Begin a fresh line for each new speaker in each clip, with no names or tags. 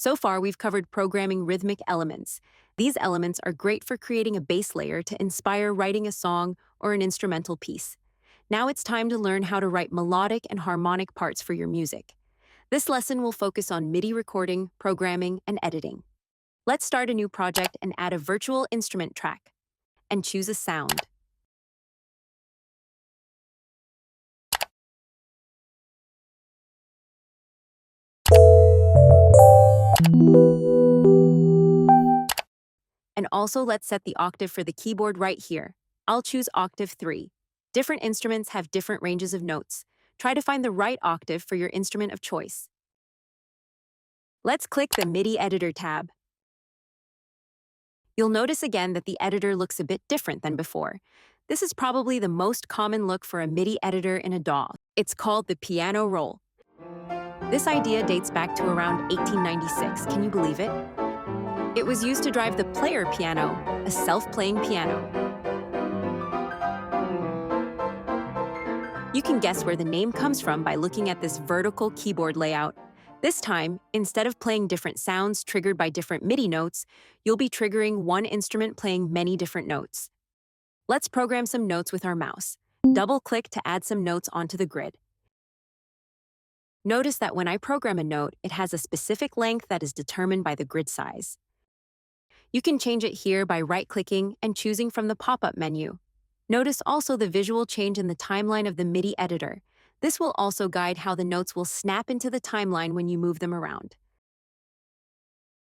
So far, we've covered programming rhythmic elements. These elements are great for creating a base layer to inspire writing a song or an instrumental piece. Now it's time to learn how to write melodic and harmonic parts for your music. This lesson will focus on MIDI recording, programming, and editing. Let's start a new project and add a virtual instrument track. And choose a sound. And also let's set the octave for the keyboard right here. I'll choose octave 3. Different instruments have different ranges of notes. Try to find the right octave for your instrument of choice. Let's click the MIDI Editor tab. You'll notice again that the editor looks a bit different than before. This is probably the most common look for a MIDI editor in a DAW. It's called the piano roll. This idea dates back to around 1896, can you believe it? It was used to drive the player piano, a self-playing piano. You can guess where the name comes from by looking at this vertical keyboard layout. This time, instead of playing different sounds triggered by different MIDI notes, you'll be triggering one instrument playing many different notes. Let's program some notes with our mouse. Double-click to add some notes onto the grid. Notice that when I program a note, it has a specific length that is determined by the grid size. You can change it here by right-clicking and choosing from the pop-up menu. Notice also the visual change in the timeline of the MIDI editor. This will also guide how the notes will snap into the timeline when you move them around.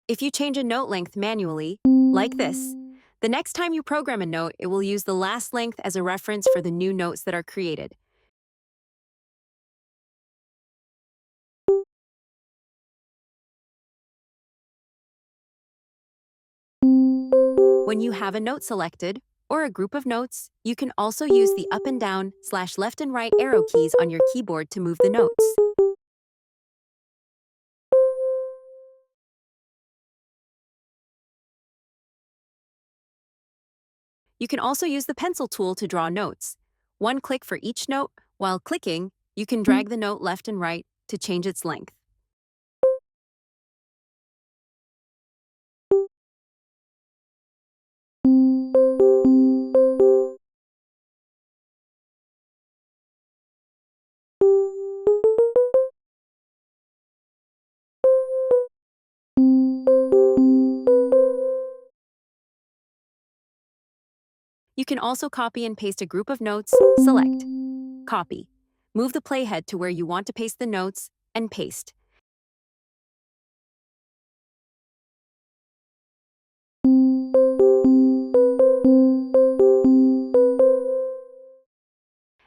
If you change a note length manually, like this, the next time you program a note, it will use the last length as a reference for the new notes that are created. When you have a note selected, or a group of notes, you can also use the up and down / left and right arrow keys on your keyboard to move the notes. You can also use the pencil tool to draw notes. One click for each note. While clicking, you can drag the note left and right to change its length. You can also copy and paste a group of notes. Select Copy. Move the playhead to where you want to paste the notes, and paste.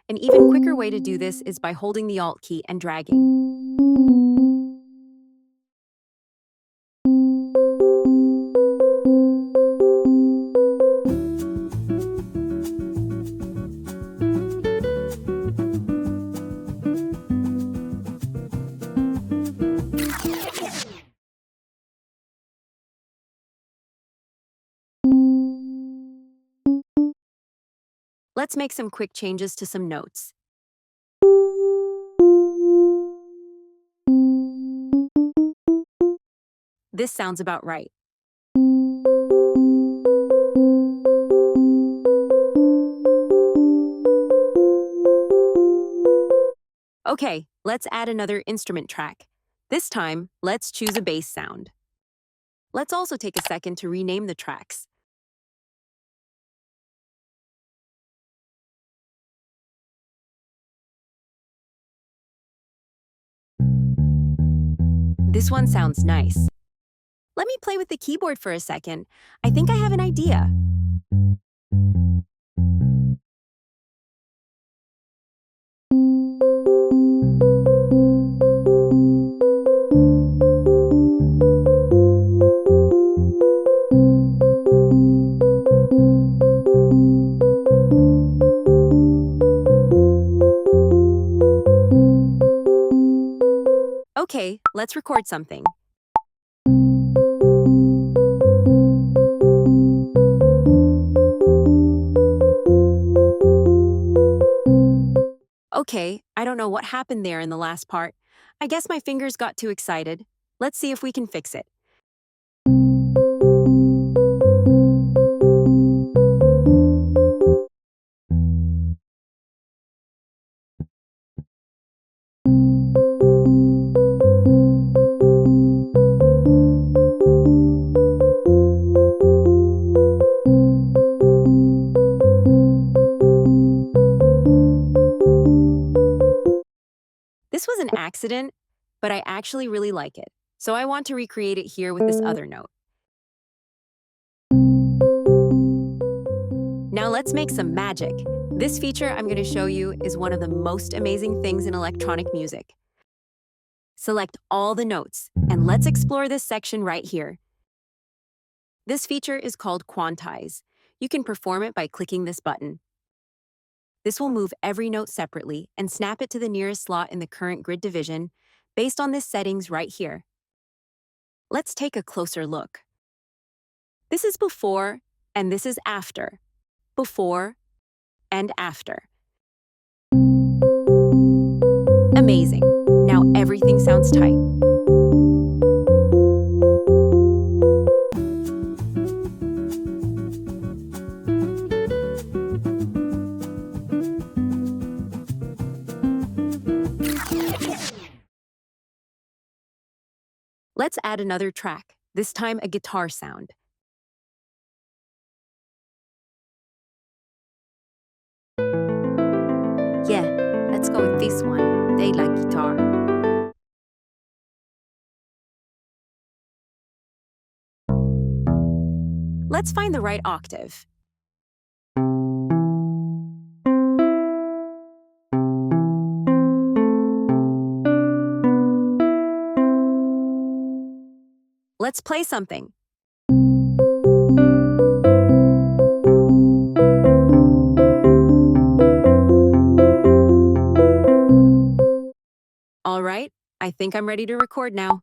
An even quicker way to do this is by holding the Alt key and dragging. Let's make some quick changes to some notes. This sounds about right. Okay, let's add another instrument track. This time, let's choose a bass sound. Let's also take a second to rename the tracks. This one sounds nice. Let me play with the keyboard for a second. I think I have an idea. Okay, let's record something. Okay, I don't know what happened there in the last part. I guess my fingers got too excited. Let's see if we can fix it. accident, but I actually really like it. So I want to recreate it here with this other note. Now let's make some magic. This feature I'm going to show you is one of the most amazing things in electronic music. Select all the notes, and let's explore this section right here. This feature is called Quantize. You can perform it by clicking this button. This will move every note separately and snap it to the nearest slot in the current grid division based on this settings right here. Let's take a closer look. This is before, and this is after. Before and after. Amazing. Now everything sounds tight. Let's add another track, this time a guitar sound. Yeah, let's go with this one. They like guitar. Let's find the right octave. Let's play something. All right, I think I'm ready to record now.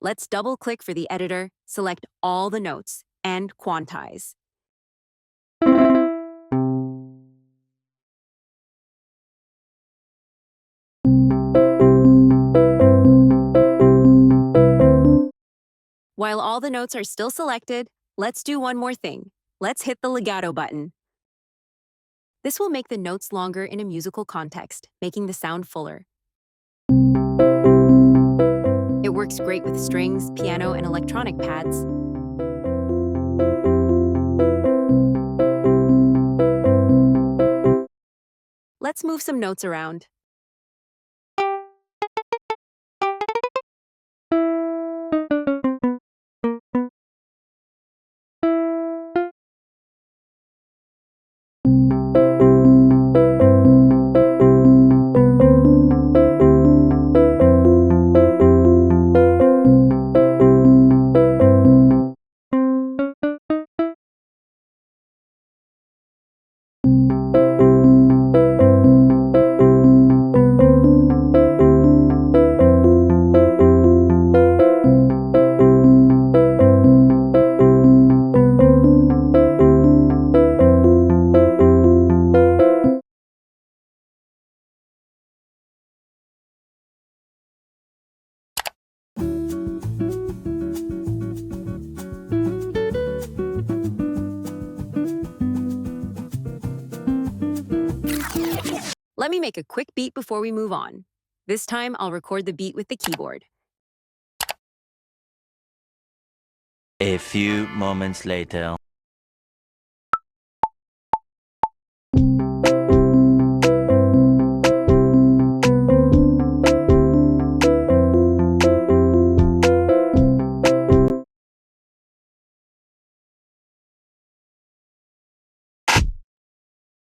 Let's double-click for the editor, select all the notes, and quantize. While all the notes are still selected, let's do one more thing. Let's hit the legato button. This will make the notes longer in a musical context, making the sound fuller. It works great with strings, piano, and electronic pads. Let's move some notes around. Let me make a quick beat before we move on. This time, I'll record the beat with the keyboard.
A few moments later.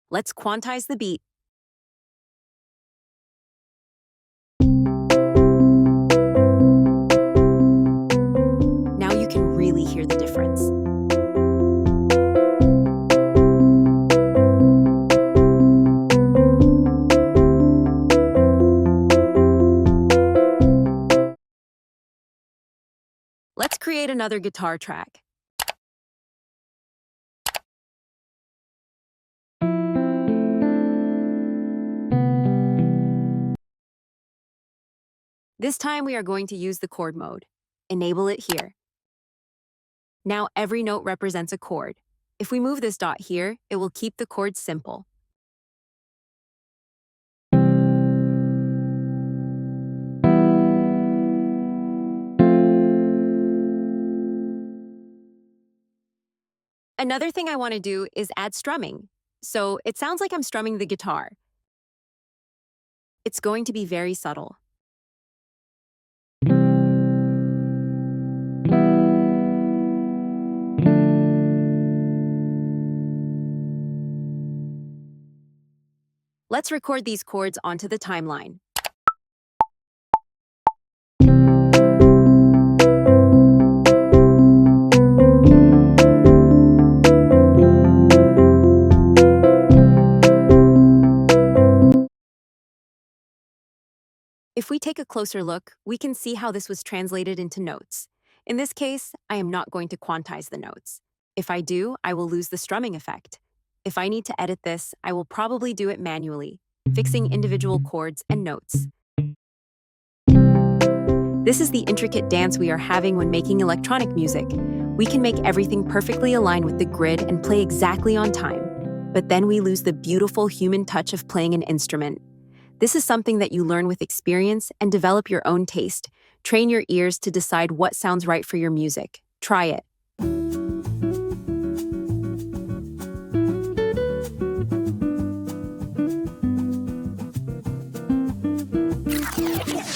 Let's quantize the beat. Now you can really hear the difference. Let's create another guitar track. This time we are going to use the chord mode. Enable it here. Now every note represents a chord. If we move this dot here, it will keep the chords simple. Another thing I want to do is add strumming. So it sounds like I'm strumming the guitar. It's going to be very subtle. Let's record these chords onto the timeline. If we take a closer look, we can see how this was translated into notes. In this case, I am not going to quantize the notes. If I do, I will lose the strumming effect. If I need to edit this, I will probably do it manually, fixing individual chords and notes. This is the intricate dance we are having when making electronic music. We can make everything perfectly aligned with the grid and play exactly on time. But then we lose the beautiful human touch of playing an instrument. This is something that you learn with experience and develop your own taste. Train your ears to decide what sounds right for your music. Try it.